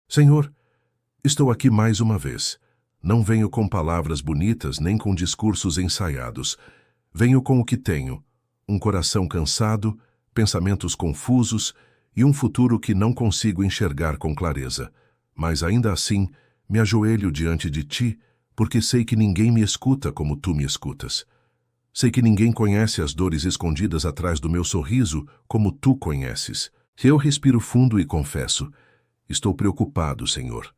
Senhor, estou aqui mais uma vez. Não venho com palavras bonitas nem com discursos ensaiados. Venho com o que tenho: um coração cansado, pensamentos confusos e um futuro que não consigo enxergar com clareza. Mas ainda assim, me ajoelho diante de Ti, porque sei que ninguém me escuta como Tu me escutas. Sei que ninguém conhece as dores escondidas atrás do meu sorriso como Tu conheces. Eu respiro fundo e confesso: estou preocupado, Senhor.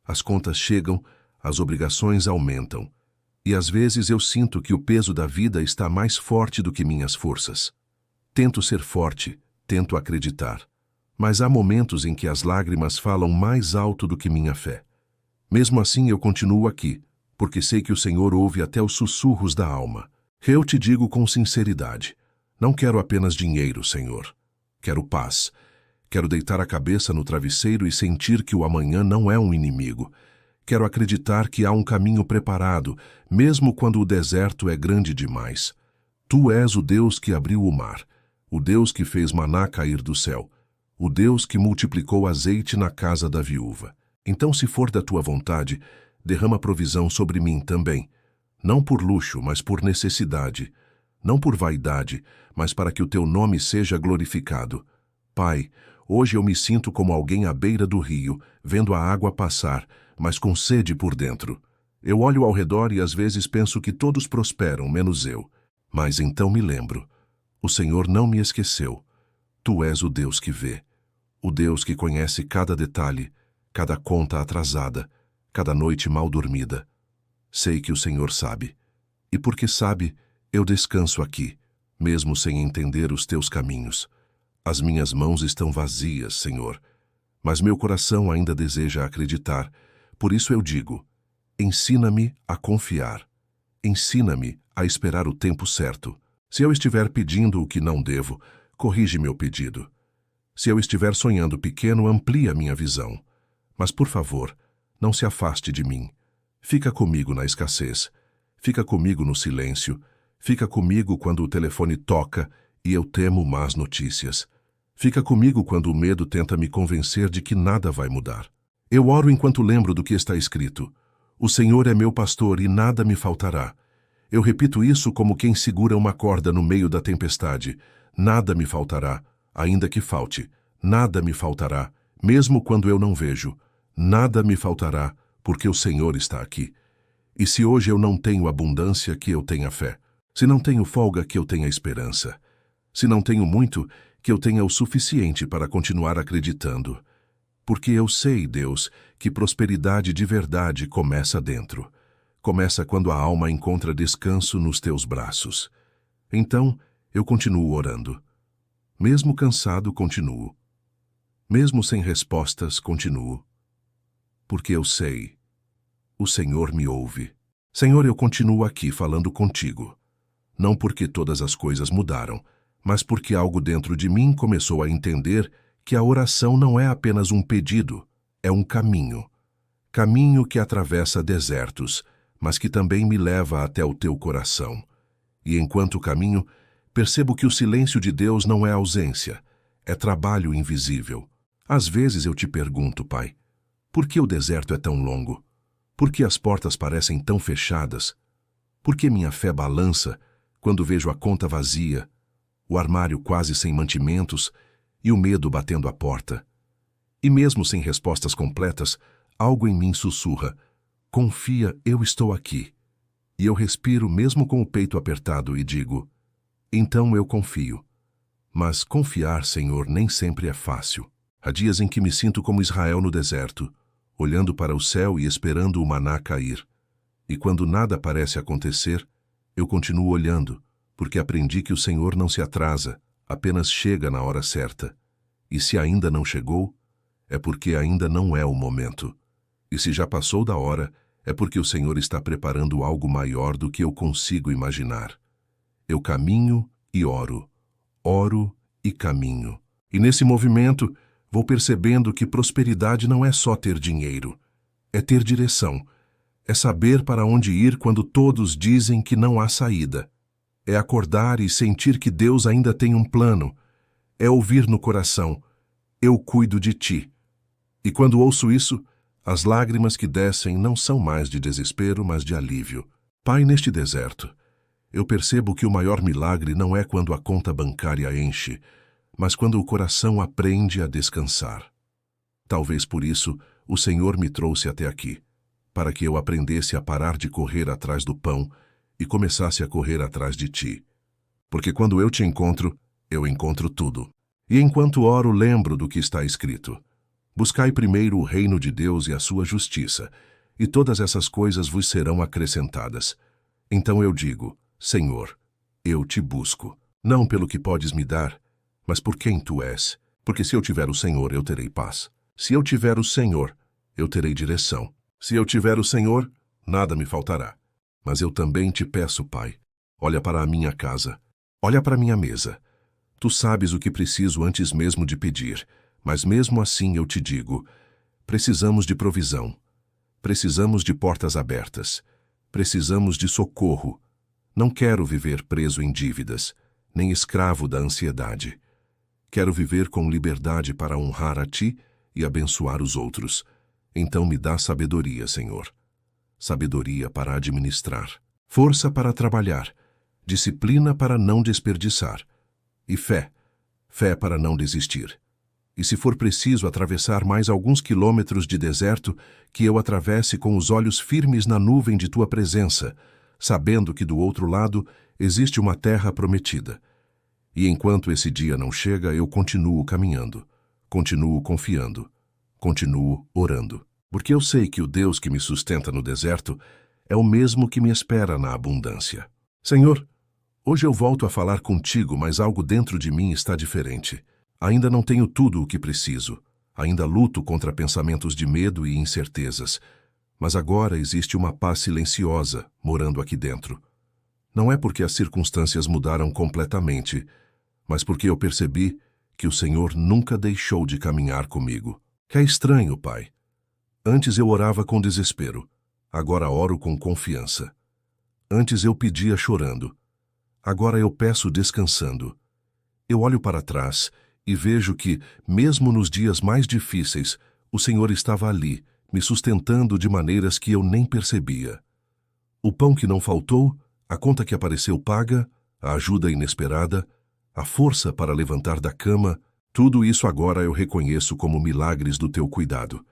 As contas chegam, as obrigações aumentam. E às vezes eu sinto que o peso da vida está mais forte do que minhas forças. Tento ser forte, tento acreditar. Mas há momentos em que as lágrimas falam mais alto do que minha fé. Mesmo assim eu continuo aqui, porque sei que o Senhor ouve até os sussurros da alma. Eu te digo com sinceridade: não quero apenas dinheiro, Senhor. Quero paz. Quero deitar a cabeça no travesseiro e sentir que o amanhã não é um inimigo. Quero acreditar que há um caminho preparado, mesmo quando o deserto é grande demais. Tu és o Deus que abriu o mar, o Deus que fez maná cair do céu, o Deus que multiplicou azeite na casa da viúva. Então, se for da tua vontade, derrama provisão sobre mim também, não por luxo, mas por necessidade, não por vaidade, mas para que o teu nome seja glorificado. Pai, hoje eu me sinto como alguém à beira do rio, vendo a água passar, mas com sede por dentro. Eu olho ao redor e às vezes penso que todos prosperam, menos eu. Mas então me lembro: o Senhor não me esqueceu. Tu és o Deus que vê, o Deus que conhece cada detalhe, cada conta atrasada, cada noite mal dormida. Sei que o Senhor sabe. E porque sabe, eu descanso aqui, mesmo sem entender os teus caminhos. As minhas mãos estão vazias, Senhor, mas meu coração ainda deseja acreditar. Por isso eu digo: ensina-me a confiar. Ensina-me a esperar o tempo certo. Se eu estiver pedindo o que não devo, corrige meu pedido. Se eu estiver sonhando pequeno, amplia minha visão. Mas, por favor, não se afaste de mim. Fica comigo na escassez. Fica comigo no silêncio. Fica comigo quando o telefone toca e eu temo más notícias. Fica comigo quando o medo tenta me convencer de que nada vai mudar. Eu oro enquanto lembro do que está escrito: o Senhor é meu pastor e nada me faltará. Eu repito isso como quem segura uma corda no meio da tempestade: nada me faltará, ainda que falte. Nada me faltará, mesmo quando eu não vejo. Nada me faltará, porque o Senhor está aqui. E se hoje eu não tenho abundância, que eu tenha fé. Se não tenho folga, que eu tenha esperança. Se não tenho muito, que eu tenha o suficiente para continuar acreditando. Porque eu sei, Deus, que prosperidade de verdade começa dentro. Começa quando a alma encontra descanso nos teus braços. Então, eu continuo orando. Mesmo cansado, continuo. Mesmo sem respostas, continuo. Porque eu sei, o Senhor me ouve. Senhor, eu continuo aqui falando contigo. Não porque todas as coisas mudaram, mas porque algo dentro de mim começou a entender que a oração não é apenas um pedido, é um caminho. Caminho que atravessa desertos, mas que também me leva até o teu coração. E enquanto caminho, percebo que o silêncio de Deus não é ausência, é trabalho invisível. Às vezes eu te pergunto, Pai, por que o deserto é tão longo? Por que as portas parecem tão fechadas? Por que minha fé balança quando vejo a conta vazia, o armário quase sem mantimentos e o medo batendo à porta? E mesmo sem respostas completas, algo em mim sussurra: confia, eu estou aqui. E eu respiro mesmo com o peito apertado e digo: então eu confio. Mas confiar, Senhor, nem sempre é fácil. Há dias em que me sinto como Israel no deserto, olhando para o céu e esperando o maná cair. E quando nada parece acontecer, eu continuo olhando, porque aprendi que o Senhor não se atrasa, apenas chega na hora certa. E se ainda não chegou, é porque ainda não é o momento. E se já passou da hora, é porque o Senhor está preparando algo maior do que eu consigo imaginar. Eu caminho e oro e caminho. E nesse movimento, vou percebendo que prosperidade não é só ter dinheiro, é ter direção, é saber para onde ir quando todos dizem que não há saída, é acordar e sentir que Deus ainda tem um plano, é ouvir no coração: eu cuido de ti. E quando ouço isso, as lágrimas que descem não são mais de desespero, mas de alívio. Pai, neste deserto, eu percebo que o maior milagre não é quando a conta bancária enche, mas quando o coração aprende a descansar. Talvez por isso o Senhor me trouxe até aqui, para que eu aprendesse a parar de correr atrás do pão e começasse a correr atrás de Ti. Porque quando eu Te encontro, eu encontro tudo. E enquanto oro, lembro do que está escrito. Buscai primeiro o reino de Deus e a sua justiça, e todas essas coisas vos serão acrescentadas. Então eu digo, Senhor, eu Te busco, não pelo que podes me dar, mas por quem Tu és. Porque se eu tiver o Senhor, eu terei paz. Se eu tiver o Senhor, eu terei direção. Se eu tiver o Senhor, nada me faltará. Mas eu também Te peço, Pai, olha para a minha casa, olha para a minha mesa. Tu sabes o que preciso antes mesmo de pedir, mas mesmo assim eu Te digo, precisamos de provisão, precisamos de portas abertas, precisamos de socorro. Não quero viver preso em dívidas, nem escravo da ansiedade. Quero viver com liberdade para honrar a Ti e abençoar os outros. Então me dá sabedoria, Senhor. Sabedoria para administrar, força para trabalhar, disciplina para não desperdiçar, e fé para não desistir. E se for preciso atravessar mais alguns quilômetros de deserto, que eu atravesse com os olhos firmes na nuvem de Tua presença, sabendo que do outro lado existe uma terra prometida. E enquanto esse dia não chega, eu continuo caminhando, continuo confiando, continuo orando. Porque eu sei que o Deus que me sustenta no deserto é o mesmo que me espera na abundância. Senhor, hoje eu volto a falar contigo, mas algo dentro de mim está diferente. Ainda não tenho tudo o que preciso. Ainda luto contra pensamentos de medo e incertezas. Mas agora existe uma paz silenciosa morando aqui dentro. Não é porque as circunstâncias mudaram completamente, mas porque eu percebi que o Senhor nunca deixou de caminhar comigo. Que é estranho, Pai. Antes eu orava com desespero. Agora oro com confiança. Antes eu pedia chorando. Agora eu peço descansando. Eu olho para trás e vejo que, mesmo nos dias mais difíceis, o Senhor estava ali, me sustentando de maneiras que eu nem percebia. O pão que não faltou, a conta que apareceu paga, a ajuda inesperada, a força para levantar da cama, tudo isso agora eu reconheço como milagres do Teu cuidado.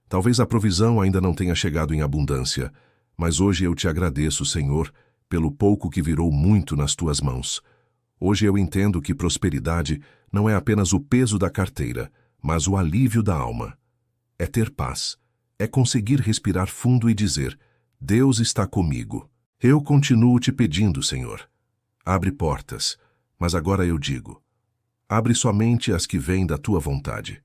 Talvez a provisão ainda não tenha chegado em abundância, mas hoje eu Te agradeço, Senhor, pelo pouco que virou muito nas Tuas mãos. Hoje eu entendo que prosperidade não é apenas o peso da carteira, mas o alívio da alma. É ter paz, é conseguir respirar fundo e dizer, Deus está comigo. Eu continuo Te pedindo, Senhor. Abre portas, mas agora eu digo, abre somente as que vêm da Tua vontade.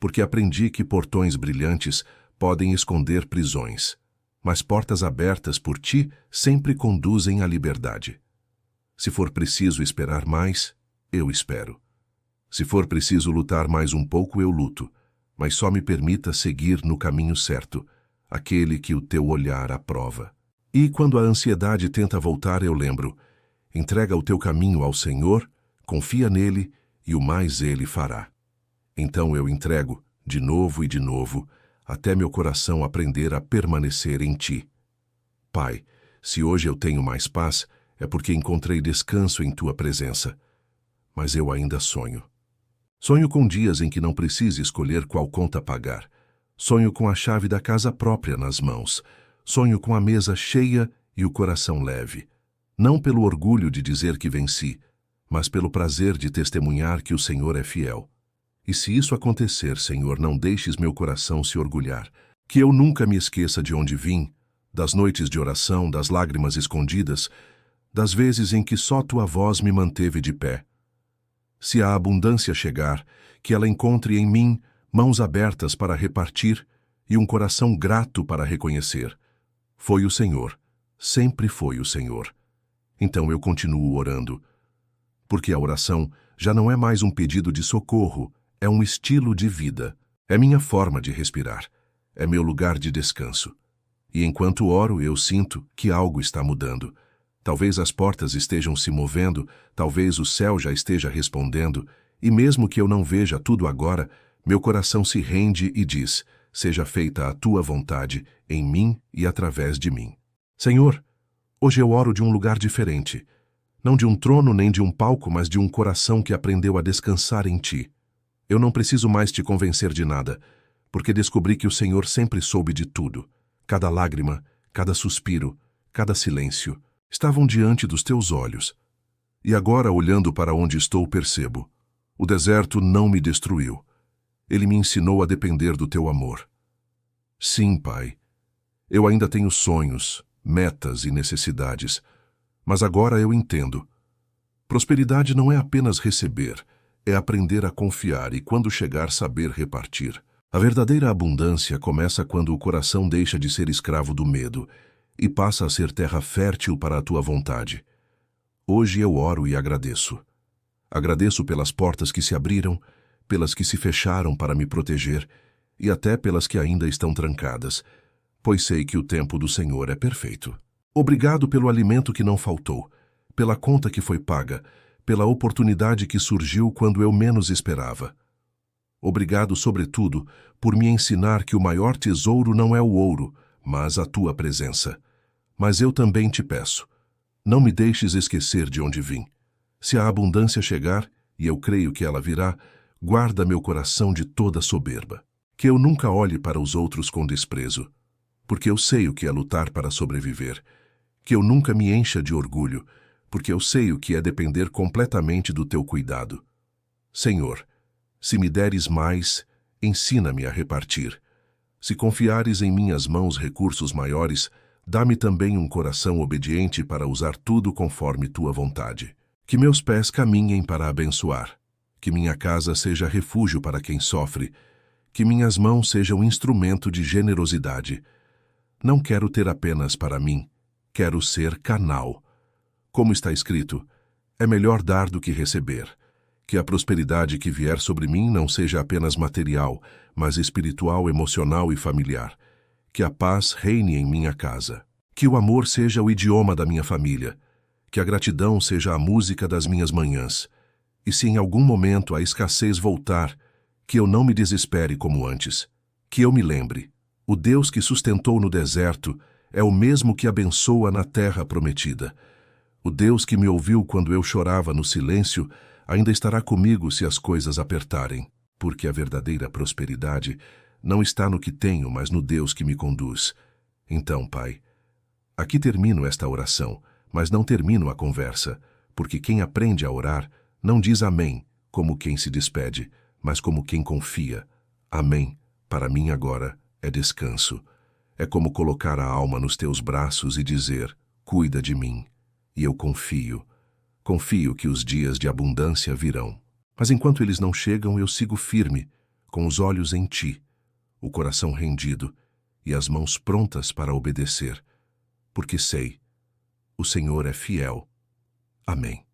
Porque aprendi que portões brilhantes podem esconder prisões, mas portas abertas por Ti sempre conduzem à liberdade. Se for preciso esperar mais, eu espero. Se for preciso lutar mais um pouco, eu luto, mas só me permita seguir no caminho certo, aquele que o Teu olhar aprova. E quando a ansiedade tenta voltar, eu lembro, entrega o teu caminho ao Senhor, confia nele e o mais Ele fará. Então eu entrego, de novo, até meu coração aprender a permanecer em Ti. Pai, se hoje eu tenho mais paz, é porque encontrei descanso em Tua presença. Mas eu ainda sonho. Sonho com dias em que não precise escolher qual conta pagar. Sonho com a chave da casa própria nas mãos. Sonho com a mesa cheia e o coração leve. Não pelo orgulho de dizer que venci, mas pelo prazer de testemunhar que o Senhor é fiel. E se isso acontecer, Senhor, não deixes meu coração se orgulhar. Que eu nunca me esqueça de onde vim, das noites de oração, das lágrimas escondidas, das vezes em que só Tua voz me manteve de pé. Se a abundância chegar, que ela encontre em mim mãos abertas para repartir e um coração grato para reconhecer. Foi o Senhor, sempre foi o Senhor. Então eu continuo orando, porque a oração já não é mais um pedido de socorro, é um estilo de vida, é minha forma de respirar, é meu lugar de descanso. E enquanto oro, eu sinto que algo está mudando. Talvez as portas estejam se movendo, talvez o céu já esteja respondendo, e mesmo que eu não veja tudo agora, Meu coração se rende e diz: seja feita a tua vontade em mim e através de mim. Senhor, hoje eu oro de um lugar diferente. Não de um trono nem de um palco, mas de um coração que aprendeu a descansar em ti. Eu não preciso mais te convencer de nada, porque descobri que o Senhor sempre soube de tudo. Cada lágrima, cada suspiro, cada silêncio estavam diante dos teus olhos. E agora, olhando para onde estou, percebo: o deserto não me destruiu. Ele me ensinou a depender do teu amor. Sim, Pai, eu ainda tenho sonhos, metas e necessidades, mas agora eu entendo. Prosperidade não é apenas receber, é aprender a confiar e, quando chegar, saber repartir. A verdadeira abundância começa quando o coração deixa de ser escravo do medo e passa a ser terra fértil para a tua vontade. Hoje eu oro e agradeço. Agradeço pelas portas que se abriram, pelas que se fecharam para me proteger e até pelas que ainda estão trancadas, pois sei que o tempo do Senhor é perfeito. Obrigado pelo alimento que não faltou, pela conta que foi paga, pela oportunidade que surgiu quando eu menos esperava. Obrigado, sobretudo, por me ensinar que o maior tesouro não é o ouro, mas a tua presença. Mas eu também te peço, não me deixes esquecer de onde vim. Se a abundância chegar, e eu creio que ela virá, guarda meu coração de toda soberba. Que eu nunca olhe para os outros com desprezo, porque eu sei o que é lutar para sobreviver. Que eu nunca me encha de orgulho, porque eu sei o que é depender completamente do teu cuidado. Senhor, se me deres mais, ensina-me a repartir. Se confiares em minhas mãos recursos maiores, dá-me também um coração obediente para usar tudo conforme tua vontade. Que meus pés caminhem para abençoar. Que minha casa seja refúgio para quem sofre. Que minhas mãos sejam instrumento de generosidade. Não quero ter apenas para mim, quero ser canal. Como está escrito, é melhor dar do que receber. Que a prosperidade que vier sobre mim não seja apenas material, mas espiritual, emocional e familiar. Que a paz reine em minha casa. Que o amor seja o idioma da minha família. Que a gratidão seja a música das minhas manhãs. E se em algum momento a escassez voltar, que eu não me desespere como antes. Que eu me lembre, o Deus que sustentou no deserto é o mesmo que abençoa na terra prometida. O Deus que me ouviu quando eu chorava no silêncio ainda estará comigo se as coisas apertarem, porque a verdadeira prosperidade não está no que tenho, mas no Deus que me conduz. Então, Pai, aqui termino esta oração, mas não termino a conversa, porque quem aprende a orar não diz amém como quem se despede, mas como quem confia. Amém, para mim agora, é descanso. É como colocar a alma nos teus braços e dizer: cuida de mim. E eu confio. Confio que os dias de abundância virão. Mas enquanto eles não chegam, eu sigo firme, com os olhos em ti, o coração rendido e as mãos prontas para obedecer, porque sei, o Senhor é fiel. Amém.